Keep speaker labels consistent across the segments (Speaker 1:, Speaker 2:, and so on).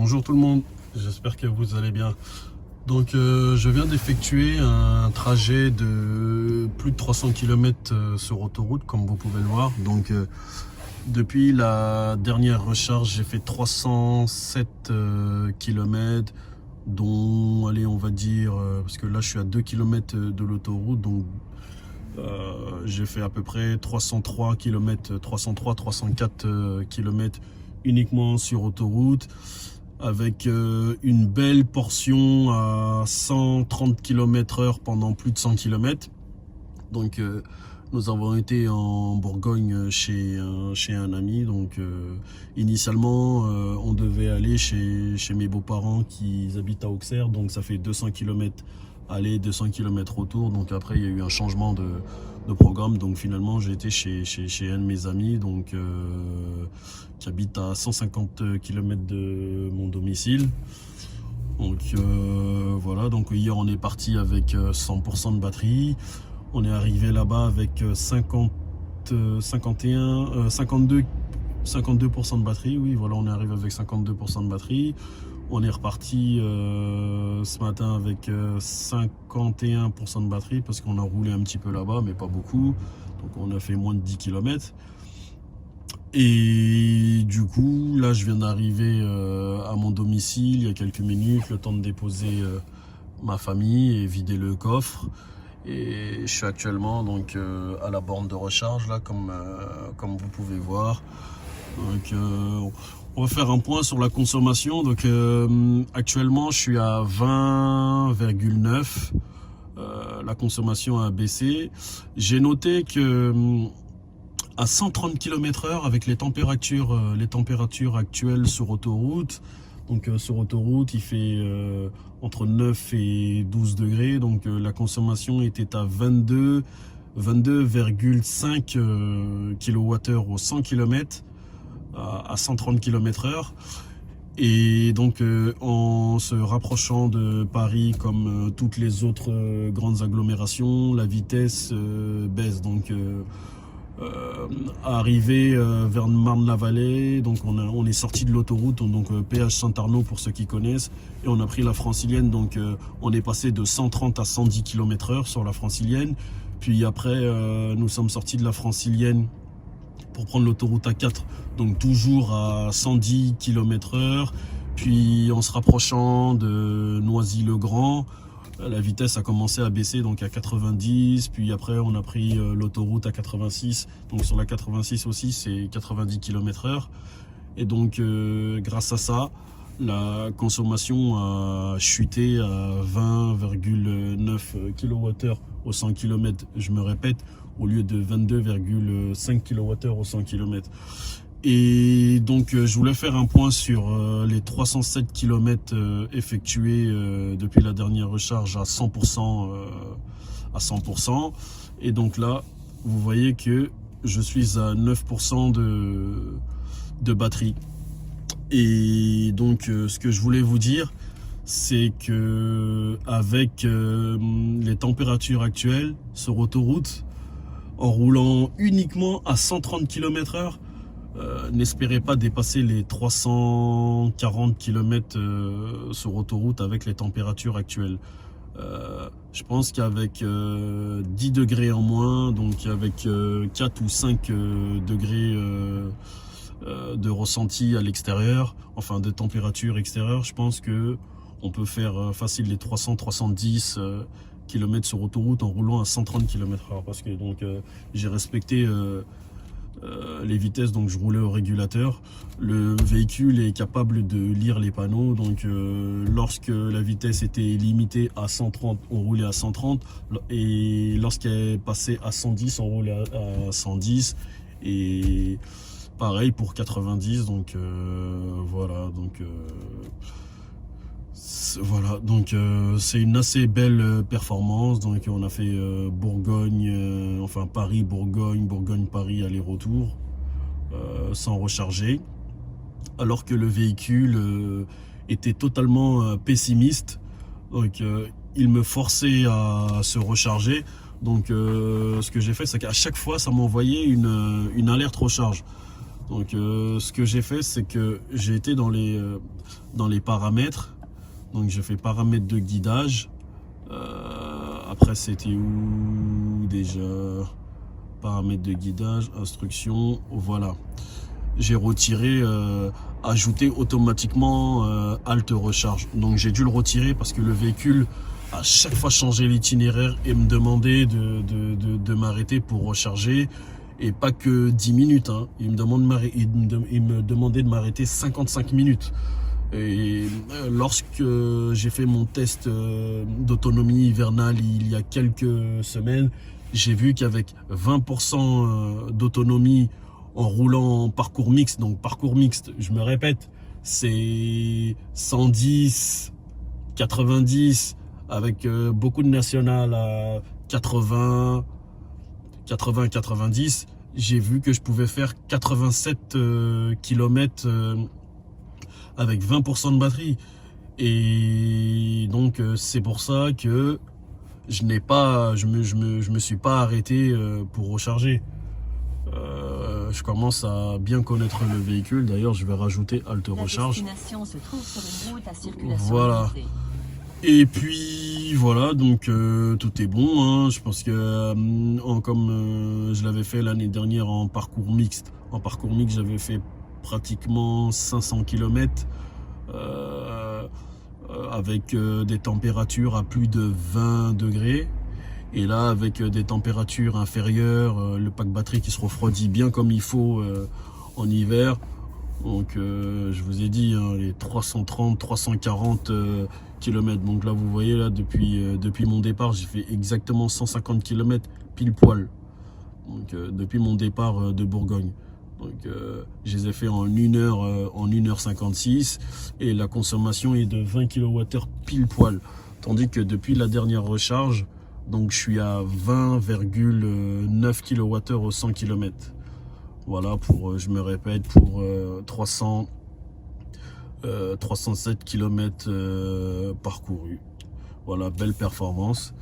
Speaker 1: Bonjour tout le monde, j'espère que vous allez bien. Donc je viens d'effectuer un trajet de plus de 300 km sur autoroute comme vous pouvez le voir. Donc depuis la dernière recharge j'ai fait 307 km, dont allez on va dire, parce que là je suis à 2 km de l'autoroute, donc j'ai fait à peu près 303 km, 304 km uniquement sur autoroute, avec une belle portion à 130 km/h pendant plus de 100 km. Donc nous avons été en Bourgogne chez un ami. Donc initialement on devait aller chez mes beaux-parents qui habitent à Auxerre, donc ça fait 200 km aller, 200 km retour. Donc après il y a eu un changement de programme, donc finalement j'ai été chez un de mes amis, donc qui habite à 150 km de mon domicile. Donc voilà, donc hier on est parti avec 100% de batterie. On est arrivé là-bas avec 52% de batterie. Oui, voilà, on est arrivé avec 52% de batterie. On est reparti ce matin avec 51% de batterie parce qu'on a roulé un petit peu là-bas, mais pas beaucoup. Donc on a fait moins de 10 km. Et du coup, là, je viens d'arriver à mon domicile il y a quelques minutes, le temps de déposer ma famille et vider le coffre. Et je suis actuellement donc à la borne de recharge là, comme vous pouvez voir. Donc on va faire un point sur la consommation. Donc actuellement je suis à 20,9. La consommation a baissé. J'ai noté que à 130 km/h avec les températures actuelles sur autoroute. Donc sur autoroute il fait entre 9 et 12 degrés, donc la consommation était à 22,5 kWh au 100 km à 130 km/h. Et donc en se rapprochant de Paris, comme toutes les autres grandes agglomérations, la vitesse baisse. Donc arrivé vers Marne-la-Vallée, donc on est sorti de l'autoroute, donc péage Saint-Arnaud pour ceux qui connaissent, et on a pris la francilienne. Donc on est passé de 130 à 110 km/h sur la francilienne. Puis après nous sommes sortis de la francilienne pour prendre l'autoroute A4, donc toujours à 110 km/h. Puis en se rapprochant de Noisy-le-Grand, la vitesse a commencé à baisser, donc à 90, puis après on a pris l'autoroute à 86, donc sur la 86 aussi c'est 90 km/h. Et donc grâce à ça, la consommation a chuté à 20,9 kWh au 100 km, je me répète, au lieu de 22,5 kWh au 100 km. Et donc je voulais faire un point sur les 307 km effectués depuis la dernière recharge à 100%, Et donc là vous voyez que je suis à 9% de batterie. Et donc ce que je voulais vous dire, c'est que avec les températures actuelles sur autoroute, en roulant uniquement à 130 km/h, n'espérez pas dépasser les 340 km sur autoroute avec les températures actuelles. Je pense qu'avec 10 degrés en moins, donc avec 4 ou 5 degrés de ressenti à l'extérieur, enfin de température extérieure, je pense que on peut faire facile les 300-310 km sur autoroute en roulant à 130 km/h, parce que donc j'ai respecté les vitesses, donc je roulais au régulateur. Le véhicule est capable de lire les panneaux, donc lorsque la vitesse était limitée à 130, on roulait à 130, et lorsqu'elle passait à 110, on roulait à 110, et pareil pour 90. Donc voilà, donc c'est une assez belle performance. Donc on a fait Bourgogne, enfin Paris-Bourgogne, Bourgogne-Paris aller-retour sans recharger, alors que le véhicule était totalement pessimiste. Donc il me forçait à se recharger. Donc ce que j'ai fait, c'est qu'à chaque fois ça m'envoyait une alerte recharge. Donc ce que j'ai fait, c'est que j'ai été dans les paramètres. Donc j'ai fait paramètres de guidage. Après c'était où déjà? Paramètres de guidage, instructions, voilà. J'ai retiré, ajouté automatiquement halte recharge. Donc j'ai dû le retirer parce que le véhicule à chaque fois changeait l'itinéraire et me demandait de m'arrêter pour recharger. Et pas que 10 minutes, hein. Il me demandait de m'arrêter 55 minutes. Et lorsque j'ai fait mon test d'autonomie hivernale il y a quelques semaines, j'ai vu qu'avec 20% d'autonomie en roulant en parcours mixte, donc parcours mixte, je me répète, c'est 110, 90, avec beaucoup de nationales à 80, 90, j'ai vu que je pouvais faire 87 km avec 20% de batterie. Et donc c'est pour ça que je me suis pas arrêté pour recharger. Je commence à bien connaître le véhicule. D'ailleurs, je vais rajouter halte recharge.
Speaker 2: La destination se trouve sur une route à circulation
Speaker 1: voilà.
Speaker 2: limitée.
Speaker 1: Et puis voilà, donc tout est bon, hein. Je pense que comme je l'avais fait l'année dernière en parcours mixte. En parcours mixte, j'avais fait pratiquement 500 km avec des températures à plus de 20 degrés. Et là, avec des températures inférieures, le pack batterie qui se refroidit bien comme il faut en hiver. Donc je vous ai dit, hein, les 330, 340 km. Donc là, vous voyez, là, depuis mon départ, j'ai fait exactement 150 km pile poil. Donc depuis mon départ de Bourgogne. Donc je les ai fait en 1h56 et la consommation est de 20 kWh pile poil. Tandis que depuis la dernière recharge, donc je suis à 20,9 kWh au 100 km. Voilà, je me répète, pour 307 km parcourus. Voilà, belle performance.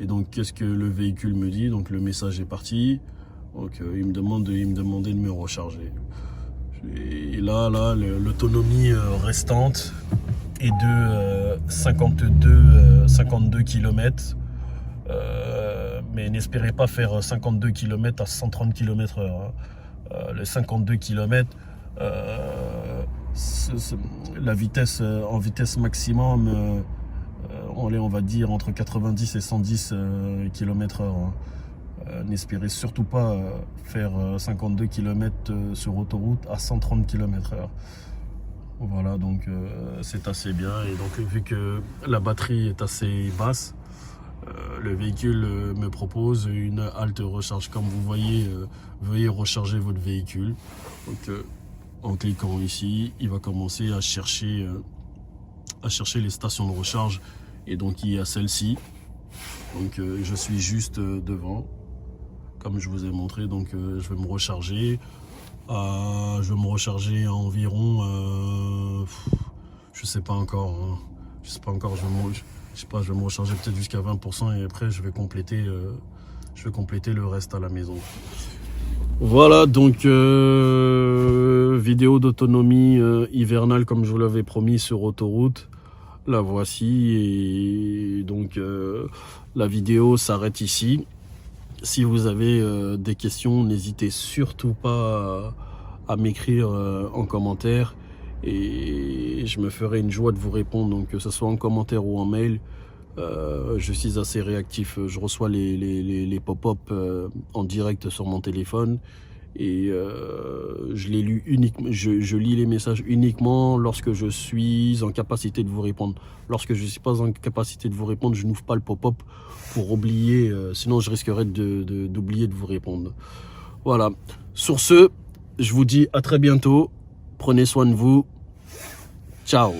Speaker 1: Et donc qu'est-ce que le véhicule me dit? Donc le message est parti. Donc il me demandait de me recharger. Et là l'autonomie restante est de 52 km. Mais n'espérez pas faire 52 km à 130 km/h. Hein. Les 52 km, la vitesse en vitesse maximum, on va dire entre 90 et 110 km/h. Hein. N'espérez surtout pas faire 52 km sur autoroute à 130 km/h. Voilà, donc c'est assez bien. Et donc vu que la batterie est assez basse, le véhicule me propose une halte recharge. Comme vous voyez, veuillez recharger votre véhicule. Donc en cliquant ici, il va commencer à chercher les stations de recharge. Et donc il y a celle-ci. Donc je suis juste devant, comme je vous ai montré. Donc je vais me recharger. À environ, je sais pas encore. Hein. Je sais pas encore. Je vais me recharger peut-être jusqu'à 20% et après je vais compléter le reste à la maison. Voilà, donc vidéo d'autonomie hivernale comme je vous l'avais promis sur autoroute. La voici et donc la vidéo s'arrête ici. Si vous avez des questions, n'hésitez surtout pas à m'écrire en commentaire et je me ferai une joie de vous répondre, donc que ce soit en commentaire ou en mail. Je suis assez réactif, je reçois les pop-up en direct sur mon téléphone et je lis les messages uniquement lorsque je suis en capacité de vous répondre. Lorsque je ne suis pas en capacité de vous répondre, je n'ouvre pas le pop-up pour oublier, sinon je risquerais d'oublier de vous répondre. Voilà, sur ce, je vous dis à très bientôt, prenez soin de vous, ciao.